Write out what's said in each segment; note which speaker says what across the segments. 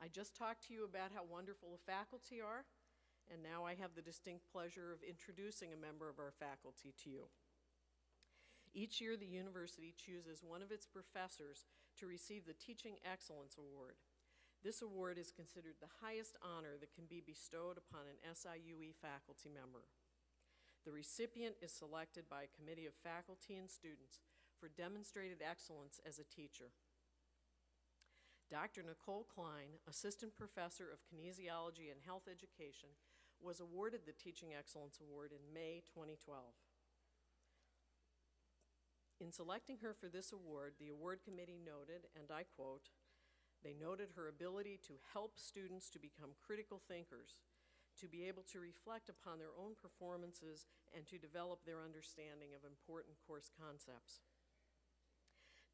Speaker 1: I just talked to you about how wonderful the faculty are, and now I have the distinct pleasure of introducing a member of our faculty to you. Each year, the university chooses one of its professors to receive the Teaching Excellence Award. This award is considered the highest honor that can be bestowed upon an SIUE faculty member. The recipient is selected by a committee of faculty and students for demonstrated excellence as a teacher. Dr. Nicole Klein, Assistant Professor of Kinesiology and Health Education, was awarded the Teaching Excellence Award in May 2012. In selecting her for this award, the award committee noted, and I quote, "They noted her ability to help students to become critical thinkers, to be able to reflect upon their own performances, and to develop their understanding of important course concepts."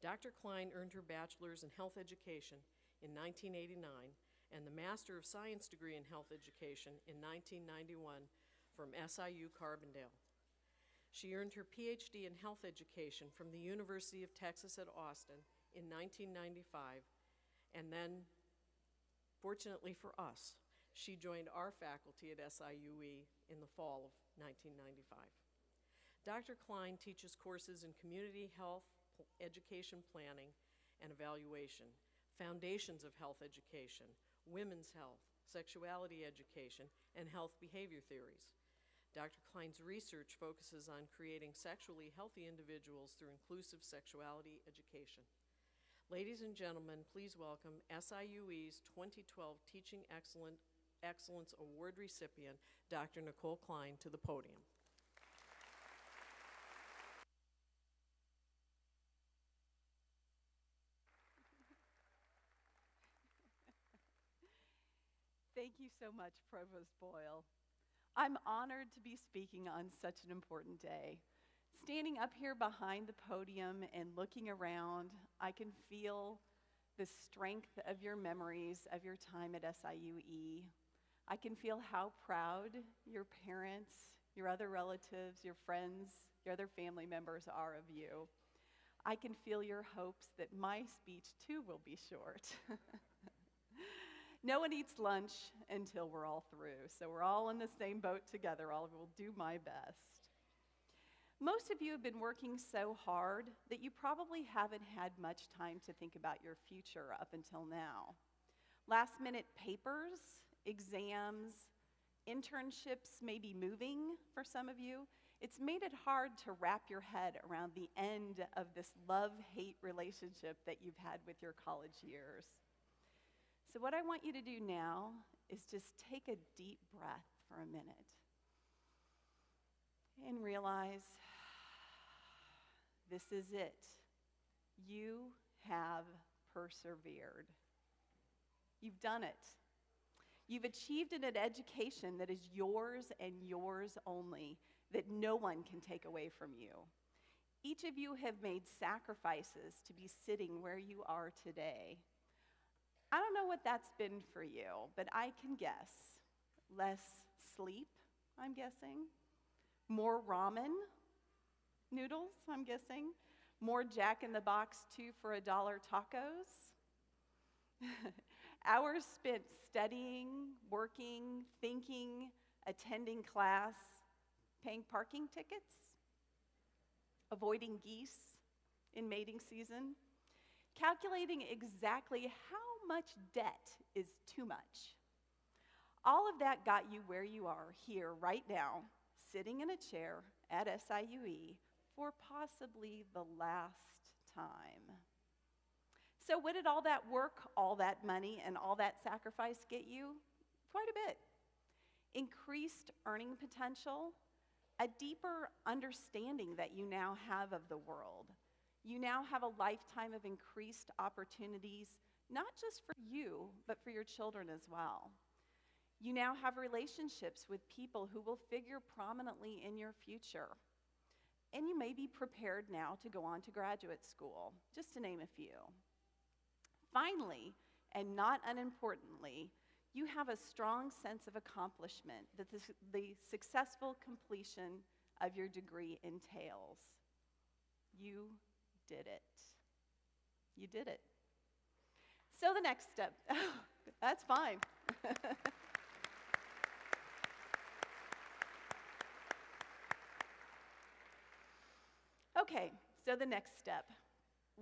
Speaker 1: Dr. Klein earned her bachelor's in health education in 1989 and the Master of Science degree in health education in 1991 from SIU Carbondale. She earned her Ph.D. in health education from the University of Texas at Austin in 1995, and then, fortunately for us, she joined our faculty at SIUE in the fall of 1995. Dr. Klein teaches courses in community health, education planning and evaluation, foundations of health education, women's health, sexuality education, and health behavior theories. Dr. Klein's research focuses on creating sexually healthy individuals through inclusive sexuality education. Ladies and gentlemen, please welcome SIUE's 2012 Teaching Excellence Award recipient, Dr. Nicole Klein, to the podium.
Speaker 2: Thank you so much, Provost Boyle. I'm honored to be speaking on such an important day. Standing up here behind the podium and looking around, I can feel the strength of your memories of your time at SIUE. I can feel how proud your parents, your other relatives, your friends, your other family members are of you. I can feel your hopes that my speech too will be short. No one eats lunch until we're all through, so we're all in the same boat together. I will do my best. Most of you have been working so hard that you probably haven't had much time to think about your future up until now. Last-minute papers, exams, internships, maybe moving for some of you. It's made it hard to wrap your head around the end of this love-hate relationship that you've had with your college years. So what I want you to do now is just take a deep breath for a minute and realize this is it. You have persevered. You've done it. You've achieved an education that is yours and yours only, that no one can take away from you. Each of you have made sacrifices to be sitting where you are today. I don't know what that's been for you, but I can guess. Less sleep, I'm guessing. More ramen noodles, I'm guessing. More Jack in the Box 2 for $1 tacos. Hours spent studying, working, thinking, attending class, paying parking tickets, avoiding geese in mating season, calculating exactly how much debt is too much. All of that got you where you are here right now, sitting in a chair at SIUE for possibly the last time. So what did all that work, all that money, and all that sacrifice get you? Quite a bit. Increased earning potential, a deeper understanding that you now have of the world. You now have a lifetime of increased opportunities, not just for you, but for your children as well. You now have relationships with people who will figure prominently in your future. And you may be prepared now to go on to graduate school, just to name a few. Finally, and not unimportantly, you have a strong sense of accomplishment that the successful completion of your degree entails. You did it. You did it. So the next step, that's fine. Okay, so the next step.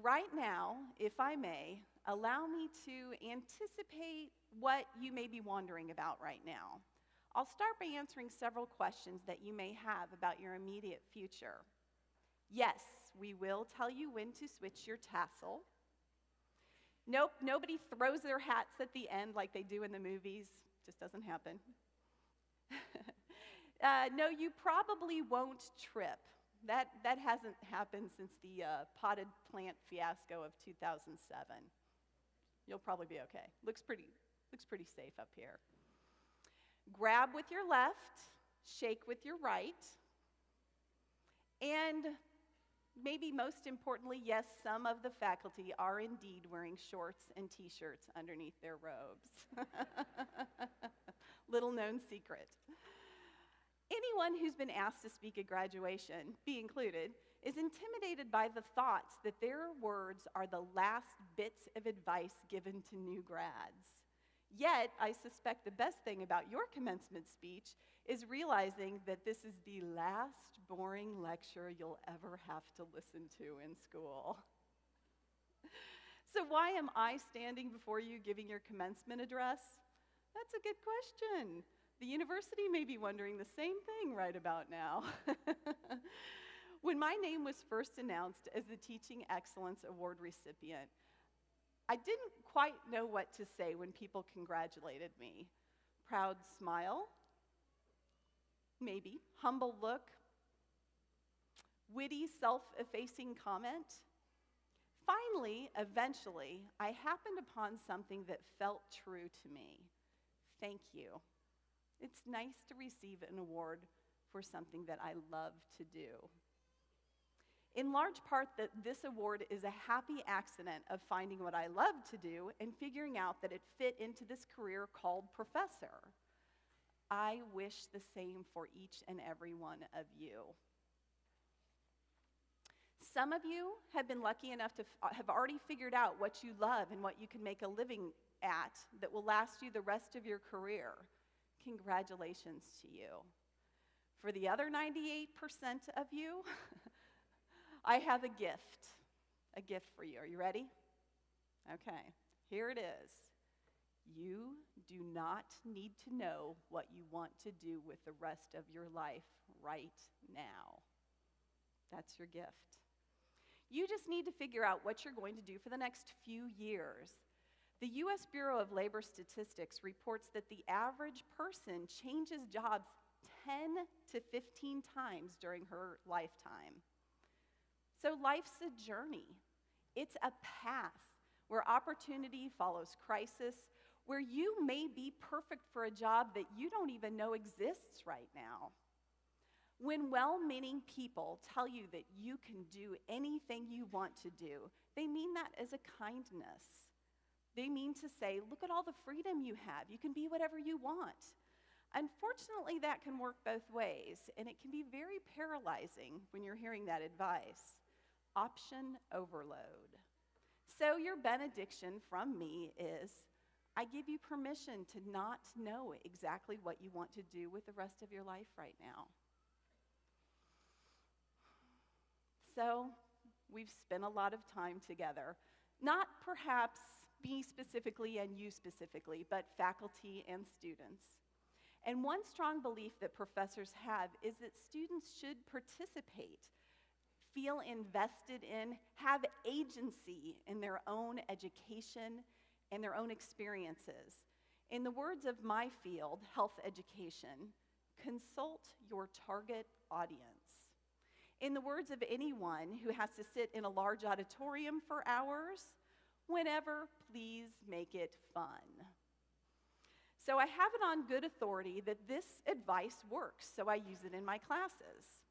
Speaker 2: Right now, if I may, allow me to anticipate what you may be wondering about right now. I'll start by answering several questions that you may have about your immediate future. Yes, we will tell you when to switch your tassel. Nope, nobody throws their hats at the end like they do in the movies. Just doesn't happen. No, you probably won't trip. That hasn't happened since the potted plant fiasco of 2007. You'll probably be okay. Looks pretty safe up here. Grab with your left, shake with your right, and maybe most importantly, yes, some of the faculty are indeed wearing shorts and t-shirts underneath their robes. Little known secret. Anyone who's been asked to speak at graduation, be included, is intimidated by the thoughts that their words are the last bits of advice given to new grads. Yet, I suspect the best thing about your commencement speech is realizing that this is the last boring lecture you'll ever have to listen to in school. So why am I standing before you giving your commencement address? That's a good question. The university may be wondering the same thing right about now. When my name was first announced as the Teaching Excellence Award recipient, I didn't quite know what to say when people congratulated me. Proud smile? Maybe. Humble look? Witty, self-effacing comment? Finally, eventually, I happened upon something that felt true to me. Thank you. It's nice to receive an award for something that I love to do. In large part, this award is a happy accident of finding what I love to do and figuring out that it fit into this career called professor. I wish the same for each and every one of you. Some of you have been lucky enough to have already figured out what you love and what you can make a living at that will last you the rest of your career. Congratulations to you. For the other 98% of you, I have a gift for you. Are you ready? Okay, here it is. You do not need to know what you want to do with the rest of your life right now. That's your gift. You just need to figure out what you're going to do for the next few years. The U.S. Bureau of Labor Statistics reports that the average person changes jobs 10 to 15 times during her lifetime. So life's a journey. It's a path where opportunity follows crisis, where you may be perfect for a job that you don't even know exists right now. When well-meaning people tell you that you can do anything you want to do, they mean that as a kindness. They mean to say, look at all the freedom you have. You can be whatever you want. Unfortunately, that can work both ways, and it can be very paralyzing when you're hearing that advice. Option overload. So your benediction from me is, I give you permission to not know exactly what you want to do with the rest of your life right now. So we've spent a lot of time together, not perhaps me specifically and you specifically, but faculty and students. And one strong belief that professors have is that students should participate, feel invested in, have agency in their own education and their own experiences. In the words of my field, health education, consult your target audience. In the words of anyone who has to sit in a large auditorium for hours, whenever, please make it fun. So I have it on good authority that this advice works, so I use it in my classes.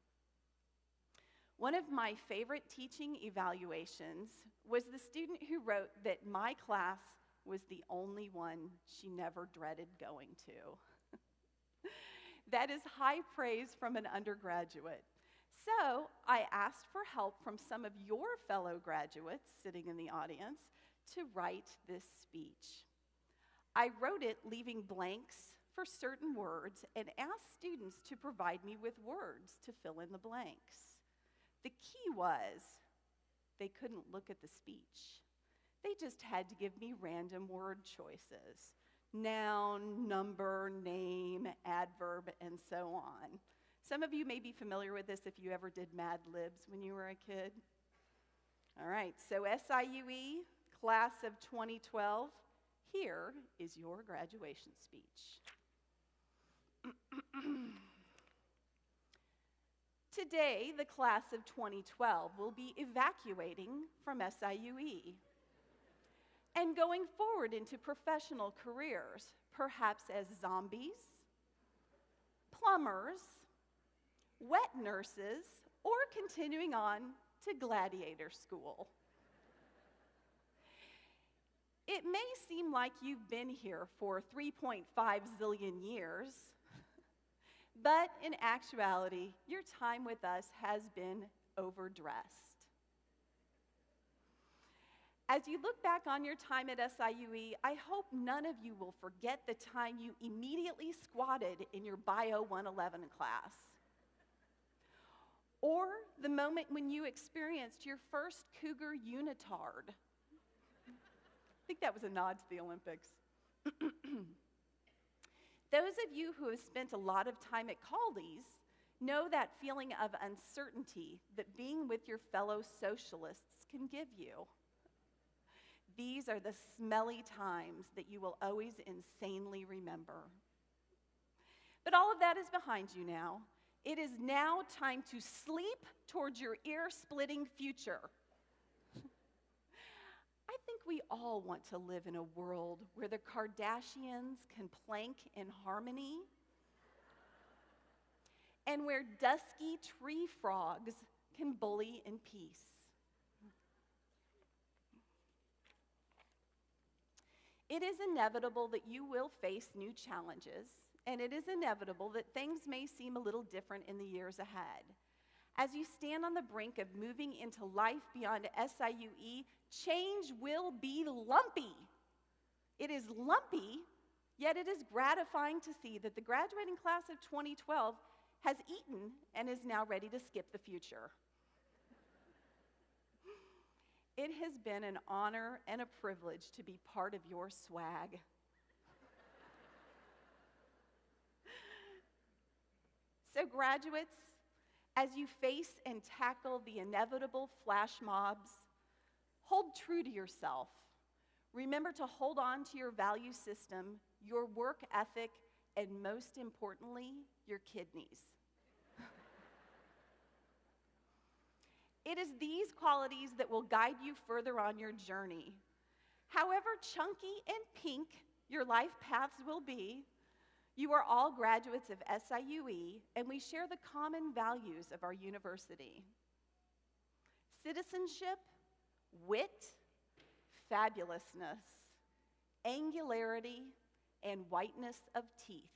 Speaker 2: One of my favorite teaching evaluations was the student who wrote that my class was the only one she never dreaded going to. That is high praise from an undergraduate. So I asked for help from some of your fellow graduates sitting in the audience to write this speech. I wrote it leaving blanks for certain words and asked students to provide me with words to fill in the blanks. The key was they couldn't look at the speech. They just had to give me random word choices: noun, number, name, adverb, and so on. Some of you may be familiar with this if you ever did Mad Libs when you were a kid. All right, so SIUE, class of 2012, here is your graduation speech. Today, the class of 2012 will be evacuating from SIUE and going forward into professional careers, perhaps as zombies, plumbers, wet nurses, or continuing on to gladiator school. It may seem like you've been here for 3.5 zillion years, but in actuality, your time with us has been overdressed. As you look back on your time at SIUE, I hope none of you will forget the time you immediately squatted in your Bio 111 class, or the moment when you experienced your first cougar unitard. I think that was a nod to the Olympics. Those of you who have spent a lot of time at Caldy's know that feeling of uncertainty that being with your fellow socialists can give you. These are the smelly times that you will always insanely remember. But all of that is behind you now. It is now time to sleep towards your ear-splitting future. I think we all want to live in a world where the Kardashians can plank in harmony and where dusky tree frogs can bully in peace. It is inevitable that you will face new challenges, and it is inevitable that things may seem a little different in the years ahead. As you stand on the brink of moving into life beyond SIUE, change will be lumpy. It is lumpy, yet it is gratifying to see that the graduating class of 2012 has eaten and is now ready to skip the future. It has been an honor and a privilege to be part of your swag. So graduates, as you face and tackle the inevitable flash mobs, hold true to yourself. Remember to hold on to your value system, your work ethic, and most importantly, your kidneys. It is these qualities that will guide you further on your journey. However chunky and pink your life paths will be, you are all graduates of SIUE, and we share the common values of our university: citizenship, wit, fabulousness, angularity, and whiteness of teeth.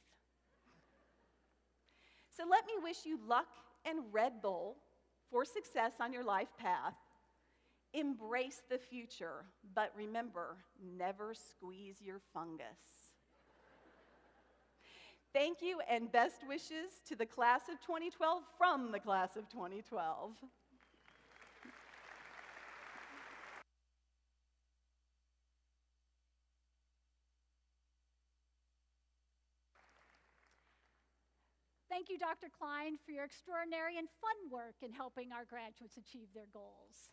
Speaker 2: So let me wish you luck and Red Bull for success on your life path. Embrace the future, but remember, never squeeze your fungus. Thank you, and best wishes to the class of 2012 from the class of 2012.
Speaker 3: Thank you, Dr. Klein, for your extraordinary and fun work in helping our graduates achieve their goals.